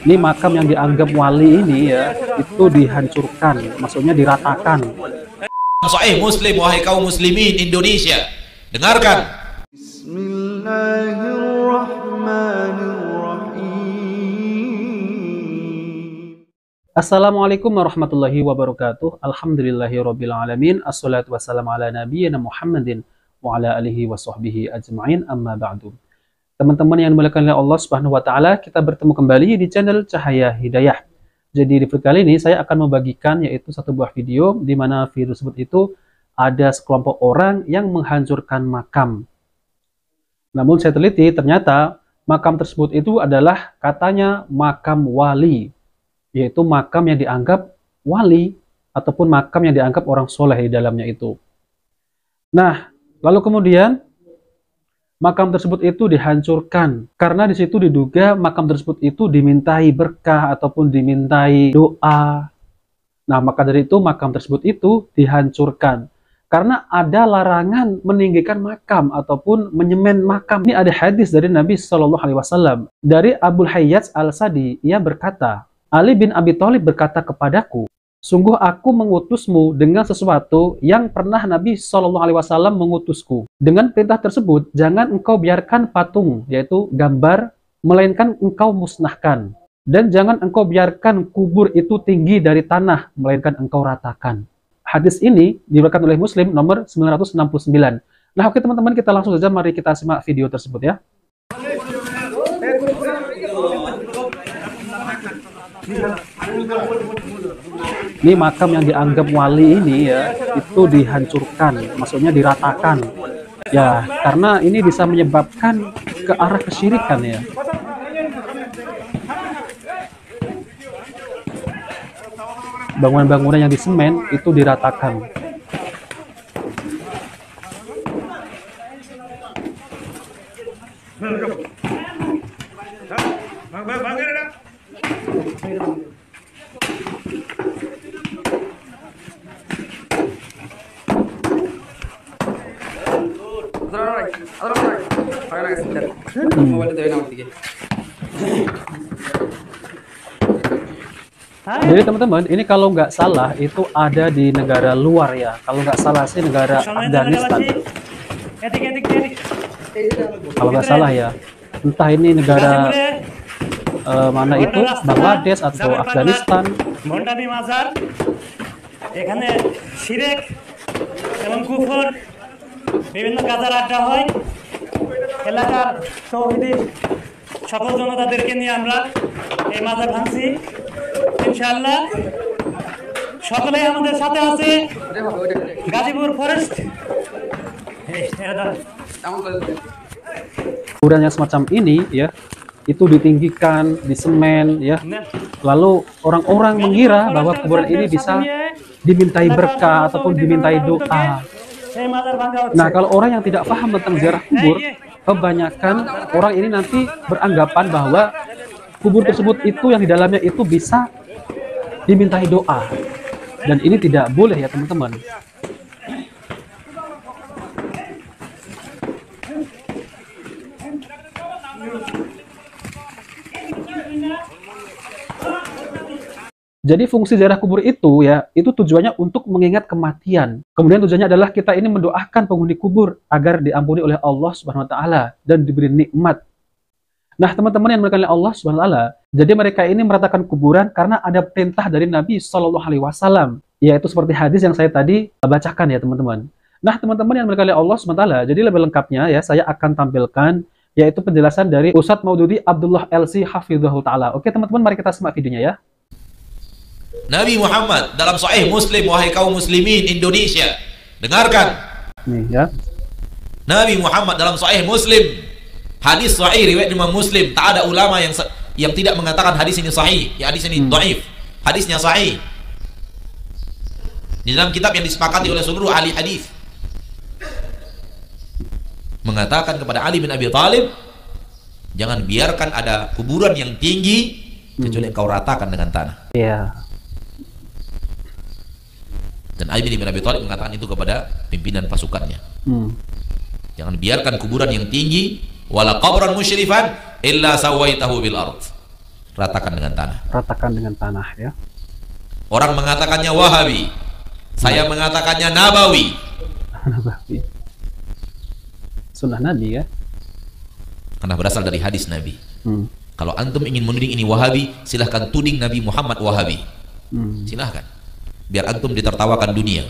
Ini makam yang dianggap wali ini ya, itu dihancurkan, maksudnya diratakan. Sahih Muslim, wahai kaum muslimin Indonesia, dengarkan. Bismillahirrahmanirrahim. Assalamualaikum warahmatullahi wabarakatuh. Alhamdulillahirabbil alamin. Assalatu wassalamu ala nabiyyina Muhammadin wa ala alihi wa sahbihi ajma'in, amma ba'du. Teman-teman yang dimuliakan oleh Allah Subhanahu wa taala, kita bertemu kembali di channel Cahaya Hidayah. Jadi di video kali ini saya akan membagikan yaitu satu buah video di mana video tersebut itu ada sekelompok orang yang menghancurkan makam. Namun saya teliti ternyata makam tersebut itu adalah katanya makam wali, yaitu makam yang dianggap wali ataupun makam yang dianggap orang soleh di dalamnya itu. Nah, lalu kemudian makam tersebut itu dihancurkan karena di situ diduga makam tersebut itu dimintai berkah ataupun dimintai doa. Nah, maka dari itu makam tersebut itu dihancurkan karena ada larangan meninggikan makam ataupun menyemen makam. Ini ada hadis dari Nabi Shallallahu Alaihi Wasallam dari Abu Hayyats Al-Sadi. Ia berkata, Ali bin Abi Thalib berkata kepadaku, sungguh aku mengutusmu dengan sesuatu yang pernah Nabi Shallallahu Alaihi Wasallam mengutusku. Dengan perintah tersebut, jangan engkau biarkan patung, yaitu gambar, melainkan engkau musnahkan. Dan jangan engkau biarkan kubur itu tinggi dari tanah, melainkan engkau ratakan. Hadis ini diriwayatkan oleh Muslim nomor 969. Nah, oke teman-teman, kita langsung saja mari kita simak video tersebut ya. Ini makam yang dianggap wali ini ya, itu dihancurkan, maksudnya diratakan. Ya, karena ini bisa menyebabkan ke arah kesyirikan ya. Bangunan-bangunan yang disemen itu diratakan. Jadi teman-teman, ini kalau nggak salah itu ada di negara luar ya. Kalau nggak salah sih negara Afghanistan. Kalau nggak salah ya. Entah ini negara mana itu, Bangladesh atau Afghanistan. এখানে শিরক এবং কুফর বিভিন্ন কাজের আড্ডা হয়। এলাকার তৌহিদি সকল জনতাদেরকে নিয়ে আমরা এই মাজার ভাঙছি। ইনশাআল্লাহ সকলেই আমাদের সাথে আছে। Gazipur forest kuburan yang semacam ini ya, itu ditinggikan, disemen ya. Lalu orang-orang mengira bahwa kuburan ini bisa dimintai berkah ataupun dimintai doa. Nah, kalau orang yang tidak paham tentang ziarah kubur, kebanyakan orang ini nanti beranggapan bahwa kubur tersebut itu yang di dalamnya itu bisa dimintai doa. Dan ini tidak boleh ya teman-teman. Jadi fungsi ziarah kubur itu ya, itu tujuannya untuk mengingat kematian. Kemudian tujuannya adalah kita ini mendoakan penghuni kubur agar diampuni oleh Allah Subhanahu wa taala dan diberi nikmat. Nah, teman-teman yang dimuliakan oleh Allah Subhanahu wa taala, jadi mereka ini meratakan kuburan karena ada perintah dari Nabi Shallallahu Alaihi Wasallam, yaitu seperti hadis yang saya tadi bacakan ya, teman-teman. Nah, teman-teman yang dimuliakan oleh Allah Subhanahu wa taala, jadi lebih lengkapnya ya saya akan tampilkan yaitu penjelasan dari Ustadz Maududi Abdullah LC Hafizahul Ta'ala. Oke, teman-teman, mari kita simak videonya ya. Nabi Muhammad dalam Sahih Muslim, wahai kaum muslimin Indonesia, dengarkan. Nih ya. Nabi Muhammad dalam Sahih Muslim, hadis sahih riwayat Imam Muslim, tak ada ulama yang tidak mengatakan hadis ini sahih, ya hadis ini dhaif. Hadisnya sahih. Di dalam kitab yang disepakati oleh seluruh ahli hadis. Mengatakan kepada Ali bin Abi Thalib, jangan biarkan ada kuburan yang tinggi kecuali engkau ratakan dengan tanah. Iya. Dan Ali bin Abi Thalib mengatakan itu kepada pimpinan pasukannya. Jangan biarkan kuburan yang tinggi, wala qabran musyrifan illa sawaitahu bil ard. ratakan dengan tanah. Ratakan dengan tanah ya. Orang mengatakannya Wahabi, saya mengatakannya Nabawi. Nabawi. Sunnah Nabi ya. Karena berasal dari hadis Nabi. Kalau antum ingin menuding ini Wahabi, silahkan tuding Nabi Muhammad Wahabi. Silahkan. Biar antum ditertawakan dunia.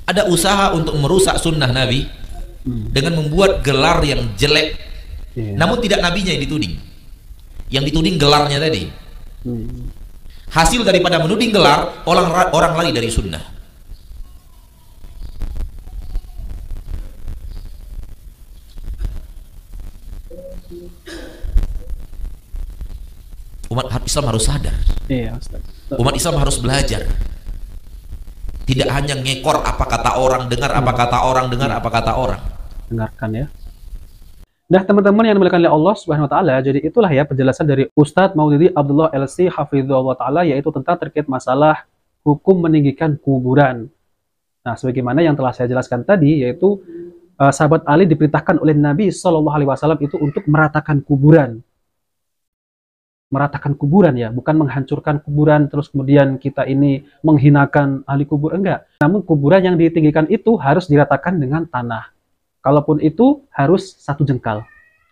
Ada usaha untuk merusak sunnah Nabi dengan membuat gelar yang jelek, namun tidak nabinya yang dituding. Yang dituding gelarnya tadi. Hasil daripada menuding gelar, orang lari dari sunnah. Umat Islam harus sadar. Iya, Ustaz. Umat Islam harus belajar. Tidak hanya ngekor apa kata orang, dengar apa kata orang, dengar apa kata orang. Dengarkan ya. Nah teman-teman yang dimuliakan oleh Allah Subhanahu Wa Taala, jadi itulah ya penjelasan dari Ustadz Maududi Abdullah LC Hafizahullah Taala, yaitu tentang terkait masalah hukum meninggikan kuburan. Nah sebagaimana yang telah saya jelaskan tadi, yaitu sahabat Ali diperintahkan oleh Nabi Shallallahu Alaihi Wasallam itu untuk meratakan kuburan. Meratakan kuburan ya, bukan menghancurkan kuburan terus kemudian kita ini menghinakan ahli kubur, enggak. Namun kuburan yang ditinggikan itu harus diratakan dengan tanah. Kalaupun itu harus 1 jengkal.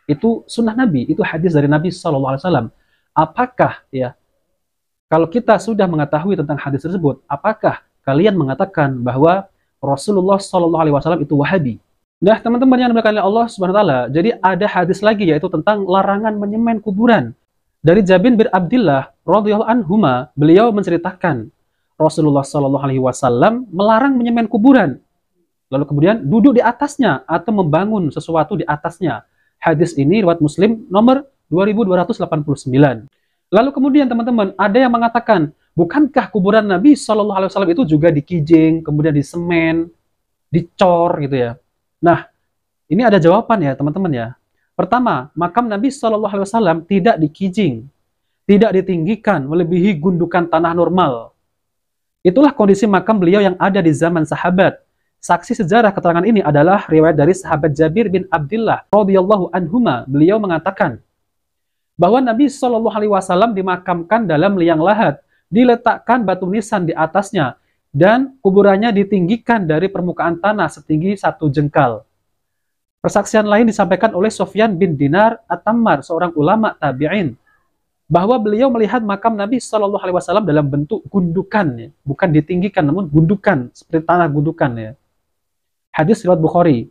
Itu sunnah Nabi, itu hadis dari Nabi Shallallahu Alaihi Wasallam. Apakah ya, kalau kita sudah mengetahui tentang hadis tersebut, apakah kalian mengatakan bahwa Rasulullah Shallallahu Alaihi Wasallam itu Wahabi? Nah teman-teman yang dimuliakan oleh Allah Subhanahu Wa Taala, jadi ada hadis lagi yaitu tentang larangan menyemen kuburan. Dari Jabir bin Abdillah radhiyallahu anhuma, beliau menceritakan Rasulullah Shallallahu Alaihi Wasallam melarang menyemen kuburan. Lalu kemudian duduk di atasnya atau membangun sesuatu di atasnya. Hadis ini riwayat Muslim nomor 2289. Lalu kemudian teman-teman, ada yang mengatakan, bukankah kuburan Nabi Shallallahu Alaihi Wasallam itu juga dikijing, kemudian disemen, dicor gitu ya. Nah, ini ada jawaban ya teman-teman ya. Pertama, makam Nabi Shallallahu Alaihi Wasallam tidak dikijing, tidak ditinggikan melebihi gundukan tanah normal. Itulah kondisi makam beliau yang ada di zaman sahabat. Saksi sejarah keterangan ini adalah riwayat dari sahabat Jabir bin Abdillah radhiyallahu anhuma. Beliau mengatakan bahwa Nabi Shallallahu Alaihi Wasallam dimakamkan dalam liang lahat, diletakkan batu nisan di atasnya, dan kuburannya ditinggikan dari permukaan tanah setinggi 1 jengkal. Persaksian lain disampaikan oleh Sufyan bin Dinar At-Tammar, seorang ulama tabi'in, bahwa beliau melihat makam Nabi Shallallahu Alaihi Wasallam dalam bentuk gundukan, ya. Bukan ditinggikan, namun gundukan, seperti tanah gundukan ya. Hadis riwayat Bukhari.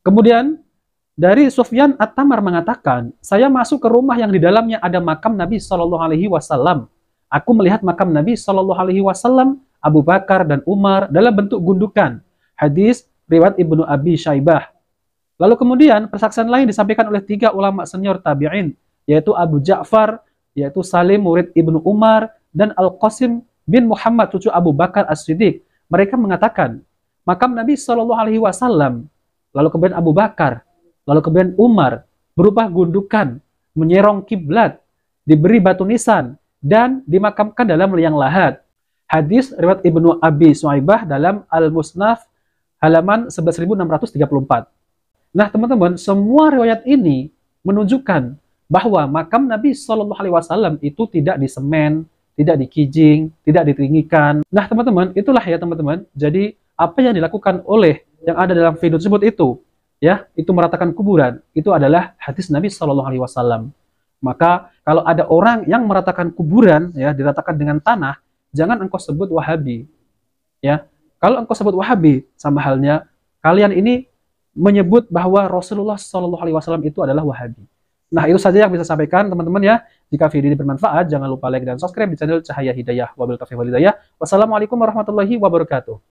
Kemudian dari Sufyan At-Tammar mengatakan, saya masuk ke rumah yang di dalamnya ada makam Nabi Shallallahu Alaihi Wasallam. Aku melihat makam Nabi Shallallahu Alaihi Wasallam, Abu Bakar dan Umar dalam bentuk gundukan. Hadis riwayat Ibnu Abi Syaibah. Lalu kemudian persaksian lain disampaikan oleh 3 ulama senior tabi'in, yaitu Abu Ja'far, yaitu Salim murid Ibnu Umar, dan Al-Qasim bin Muhammad cucu Abu Bakar As-Siddiq. Mereka mengatakan, makam Nabi Shallallahu Alaihi Wasallam, lalu kemudian Abu Bakar, lalu kemudian Umar, berupa gundukan, menyerong kiblat, diberi batu nisan, dan dimakamkan dalam liang lahat. Hadis riwayat Ibnu Abi Syaibah dalam Al-Musnaf halaman 11634. Nah teman-teman, semua riwayat ini menunjukkan bahwa makam Nabi Shallallahu Alaihi Wasallam itu tidak disemen, tidak dikijing, tidak ditinggikan. Nah teman-teman, itulah ya teman-teman. Jadi apa yang dilakukan oleh yang ada dalam video tersebut itu, ya, itu meratakan kuburan, itu adalah hadis Nabi Shallallahu Alaihi Wasallam. Maka kalau ada orang yang meratakan kuburan, ya, diratakan dengan tanah, jangan engkau sebut Wahabi, ya. Kalau engkau sebut Wahabi, sama halnya kalian ini menyebut bahwa Rasulullah Shallallahu Alaihi Wasallam itu adalah Wahabi. Nah itu saja yang bisa saya sampaikan teman-teman ya. Jika video ini bermanfaat, jangan lupa like dan subscribe di channel Cahaya Hidayah. Wabillahi taufiq wal hidayah. Wassalamualaikum warahmatullahi wabarakatuh.